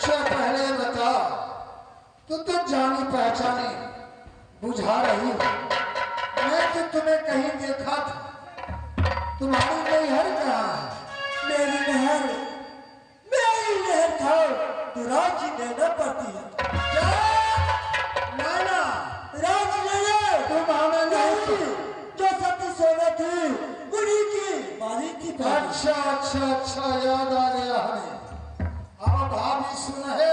अच्छा पहले बता, तू तो जानी पहचानी बुझा रही हो। मैं तो तुम्हें कहीं देखा था। तुम्हारी नैहर कहाँ है? मेरी नहर था तो रांची लेना पड़ती है। क्या? नाना रांची लेना तुम हमें नहीं। जो सती सोना थी उन्हीं की मालिक थी। अच्छा अच्छा अच्छा, याद आ गया हमें। अब भाभी सुन है,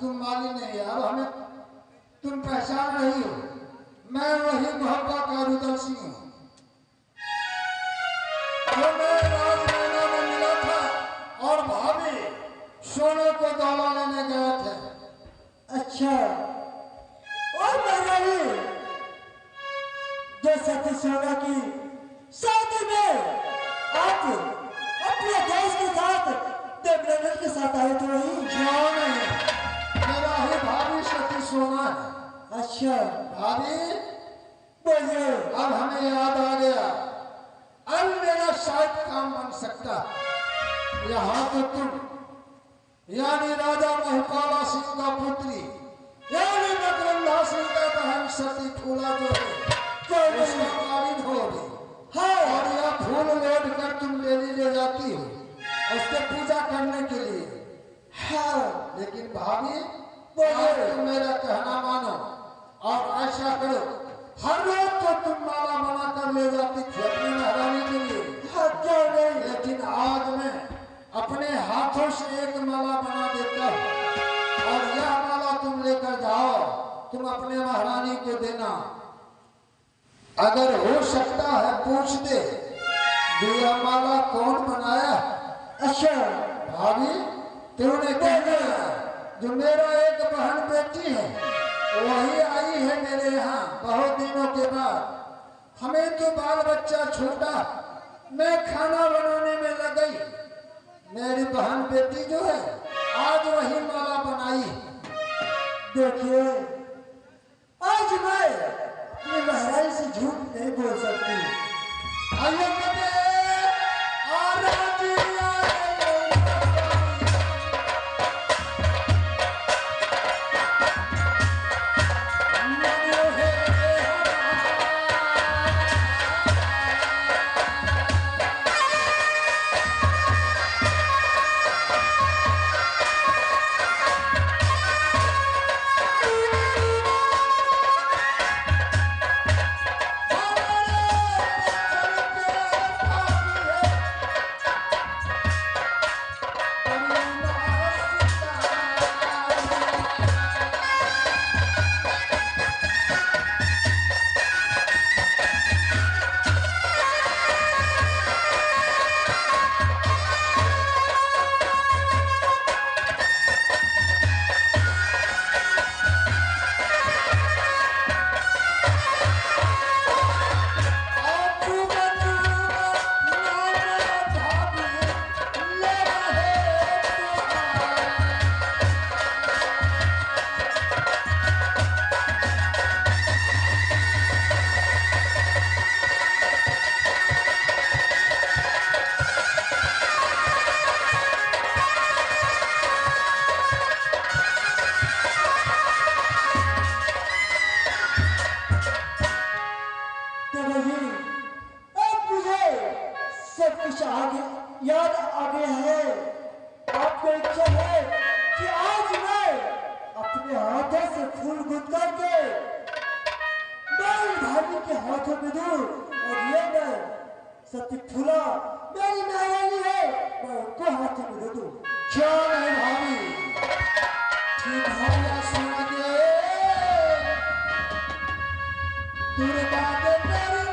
तुम माली नहीं यार, हमें तुम पहचान रही हो। मैं वही मोहब्बा का रुदल सिंह हूँ जो मैं राजमहल में मिला था और भाभी सोने को दौला लेने गए थे। अच्छा, और महारानी जो सती सोना की शादी में आप अपने देश के साथ देवनगर के साथ आए थे वही? क्यों नहीं, मेरा ही भाभी सती सोना है। अच्छा भाभी बोलिए। अब हमें याद आ गया, अब मेरा शायद काम बन सकता। यहाँ तो तुम यानी राजा महिपाला सिंह का पुत्री यानी मकरंदा सिंह का बहन सती फूला जो है उसमें काबिल होगी। हाँ, और यह फूल लोड कर तुम डेली ले जाती हो उसके पूजा करने के लिए। हाँ, लेकिन भाभी बोले तुम मेरा कहना मानो और ऐसा करो, हर रोज तो तुम माला बना कर ले जाती थी अपनी महारानी के लिए। हाँ, क्यों नहीं, लेकिन आज मैं अपने हाथों से एक माला बना देता हूँ और यह माला तुम लेकर जाओ, तुम अपने महारानी को देना। अगर हो सकता है पूछ दे यह माला कौन बनाया। अच्छा भाभी, तूने कहना जो मेरा एक बहन बेटी है वही आई है मेरे यहाँ बहुत दिनों के बाद। हमें तो बाल बच्चा छोटा, मैं खाना बनाने में लग गई। मेरी बहन बेटी जो है आज वही माला बनाई। देखिए, आज मैं अपनी महारानी से झूठ नहीं बोल सकती। आइए याद आ गया है। आपको इच्छा है कि आज मैं अपने हाथों से फूल गुथ करके मेरी भाभी के हाथों में दूं और ये मैं सती फूला मेरी महारानी है मैं उनको हाथों में दे दूं। क्यों नहीं भाभी, ठीक है सुन के दुर्गा के मेरी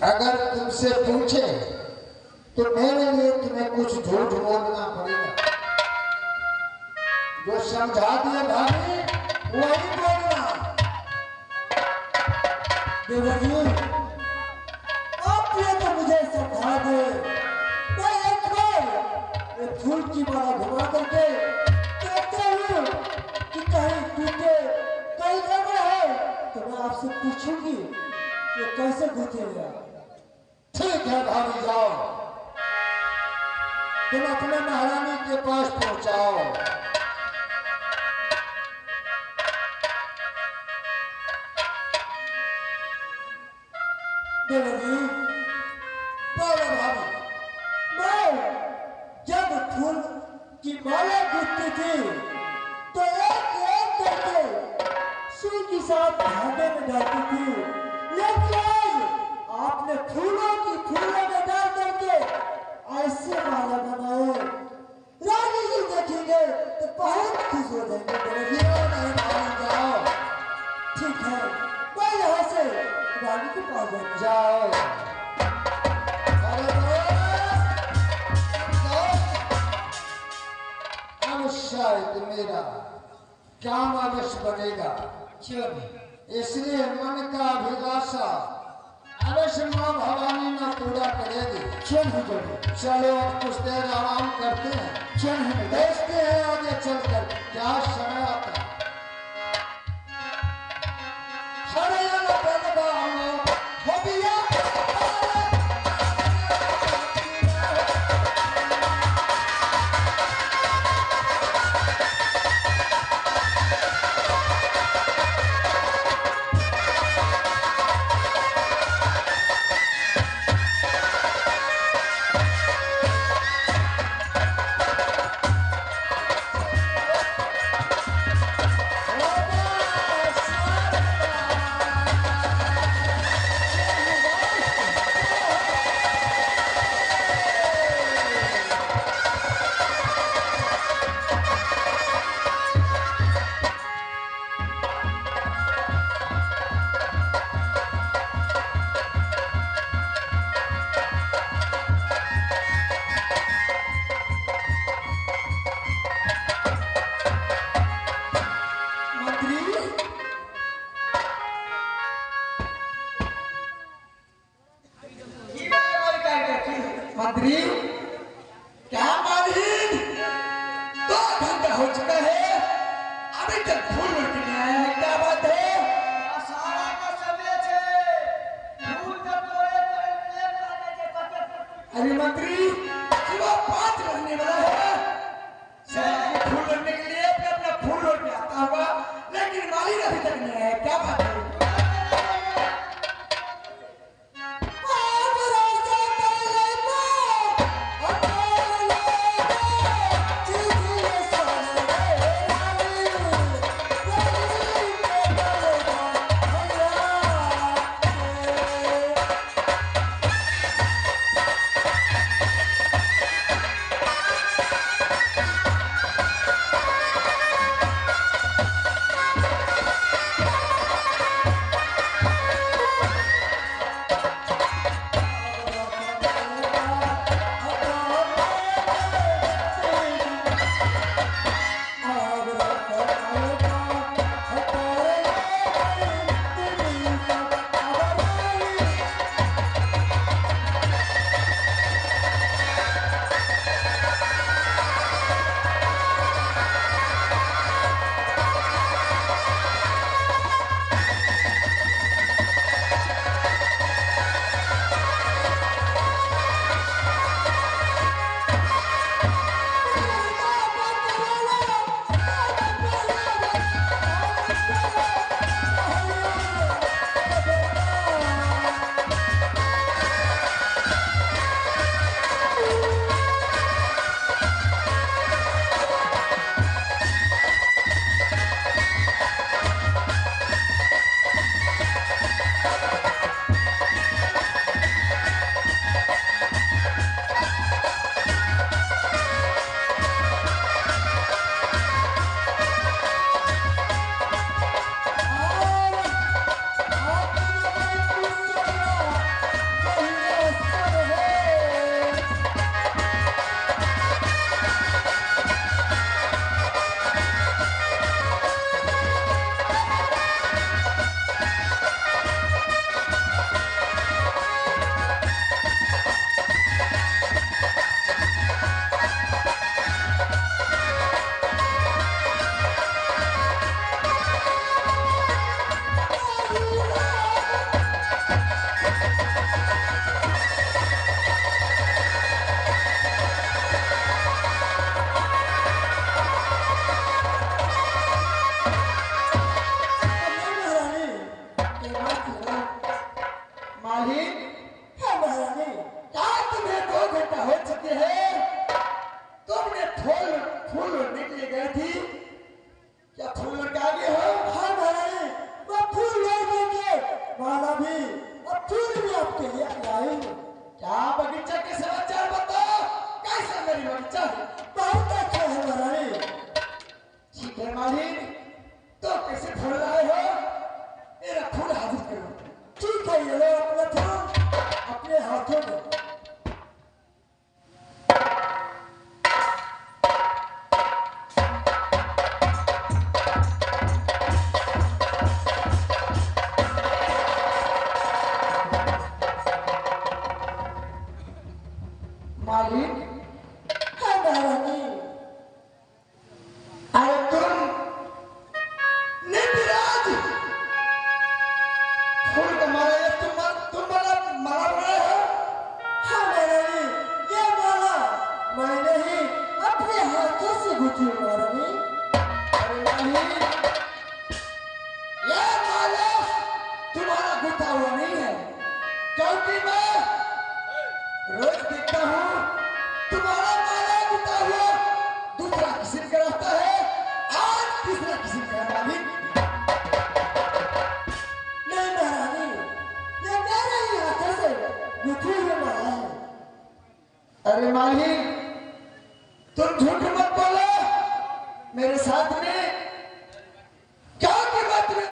अगर तुमसे पूछे तो मेरे लिए तुम्हें कुछ झूठ बोलना पड़ेगा। जो समझा दिए भाभी वही बोलना। देवर जी, आप ये तो मुझे समझा दे, मैं एक बार ये फूल की माला घुमा करके कहता हूँ कि कहीं टूटे कहीं लगा है तो मैं आपसे पूछूंगी ये कैसे गुथेगा। ठीक है भाभी, जाओ तुम अपने महारानी के पास पहुंचाओ। देवर जी, बोलो भाभी। मैं जब फूल की माला गुथती थी तो एक एक करके सुई के साथ धागे में डालती थी, लेकिन आज आपने फूलों की फूलों में डाल करके ऐसे माला बनाए, रानी जी देखेंगे तो बहुत खुश हो जाएंगे। देवर जी, नहीं भाभी, जाओ ठीक है, मैं यहाँ से रानी के पास जाऊंगा। जाओ। अरे दोस्त, अब शायद मेरा काम अवश्य बनेगा। क्यों नहीं? इसलिए मन का अभिलाषा अवश्य माँ भवानी न पूरा करेगी। क्यों नहीं जरूर? चलो अब कुछ देर आराम करते हैं, क्यों नहीं? देखते हैं आगे चलकर क्या समय आता है। हरियाणा पेड़गांव हो बिया। मंत्री, क्या मालिक? 2 घंटा हो चुका है, अभी तक फूल नहीं आया है, क्या बात है? सारा का समय छे फूल जब तोड़े तो एक लाने के पत्ते। अरे मंत्री, सुबह 5 बजने वाला है, शायद फूल लेने के लिए अपना अपना फूल लोड में आता होगा, लेकिन मालिक अभी तक नहीं आया, क्या बात है? गुथा हुआ नहीं है, क्योंकि मैं रोज देखता हूँ तुम्हारा माला गुथा हुआ दूसरा किसी का रहता है, आज तीसरा किसी का मालिक। नहीं महारानी, ये मेरे ही हाथों से गुथी हुई माला है। अरे मालिक, तुम झूठ मत बोलो, मेरे साथ में